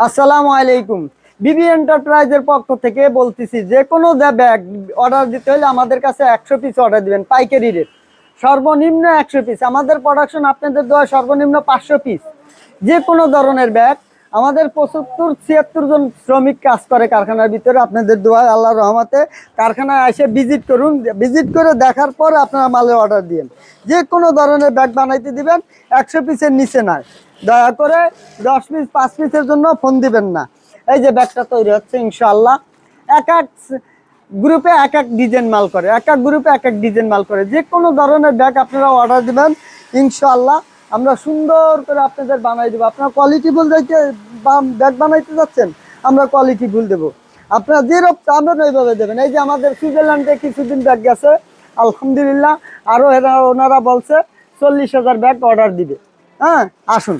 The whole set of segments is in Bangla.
আসসালামু আলাইকুম। বিবি এন্টারপ্রাইজের পক্ষ থেকে বলতেছি, যে কোনো ব্যাগ অর্ডার দিতে হলে আমাদের কাছে 100 পিস অর্ডার দিবেন, পাইকারি রেট সর্বনিম্ন 100 পিস। আমাদের প্রোডাকশন আপনাদের দেওয়া সর্বনিম্ন 500 পিস। যে কোনো ধরনের ব্যাগ আমাদের 75-76 জন শ্রমিক কাজ করে কারখানার ভিতরে। আপনাদের দোয়া আল্লাহর রহমতে কারখানায় এসে ভিজিট করুন, ভিজিট করে দেখার পর আপনারা মালের অর্ডার দিন। যে কোনো ধরনের ব্যাগ বানাইতে দিবেন, 100 পিসের নিচে নয়। দয়া করে 10 পিস 5 পিসের জন্য ফোন দিবেন না। এই যে ব্যাগটা তৈরি হচ্ছে ইনশাআল্লাহ। এক এক গ্রুপে এক এক ডিজাইন মাল করে, এক এক গ্রুপে এক এক ডিজাইন মাল করে। যে কোনো ধরনের ব্যাগ আপনারা অর্ডার দিবেন, ইনশাআল্লাহ আমরা সুন্দর করে আপনাদের বানাই দেবো। আপনারা কোয়ালিটি ফুল যাইতে ব্যাগ বানাইতে যাচ্ছেন, আমরা কোয়ালিটি ফুল দেবো। আপনারা যেরকম চাবেন ওইভাবে দেবেন। এই যে আমাদের সুইজারল্যান্ডে কিছুদিন ব্যাগ গেছে, আলহামদুলিল্লাহ। আরও ওনারা বলছে 40,000 ব্যাগ অর্ডার দিবে। হ্যাঁ, আসুন।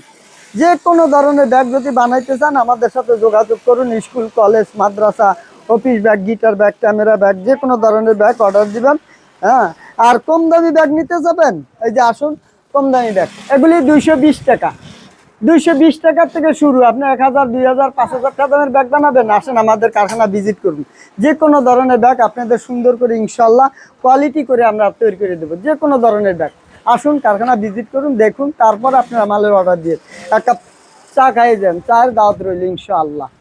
যে কোনো ধরনের ব্যাগ যদি বানাইতে চান আমাদের সাথে যোগাযোগ করুন। স্কুল, কলেজ, মাদ্রাসা, office bag, guitar bag, camera bag, যে কোনো ধরনের ব্যাগ অর্ডার দিবেন। হ্যাঁ, আর কম দামি ব্যাগ নিতে যাবেন, এই যে আসুন, কম দামি ব্যাগ এগুলি 220 টাকা। 220 টাকার থেকে শুরু। আপনি 1000, 2000, 5000 টাকা দামের ব্যাগ বানাবেন, আসেন আমাদের কারখানা ভিজিট করুন। যে কোনো ধরনের ব্যাগ আপনাদের সুন্দর করে ইনশাল্লাহ কোয়ালিটি করে আমরা তৈরি করে দেবো। যে কোনো ধরনের ব্যাগ আসুন, কারখানা ভিজিট করুন, দেখুন, তারপর আপনারা মালের অর্ডার দিয়ে এক কাপ চা খাইয়ে যান। চায়ের দাওয়াত রইল ইনশাআল্লাহ।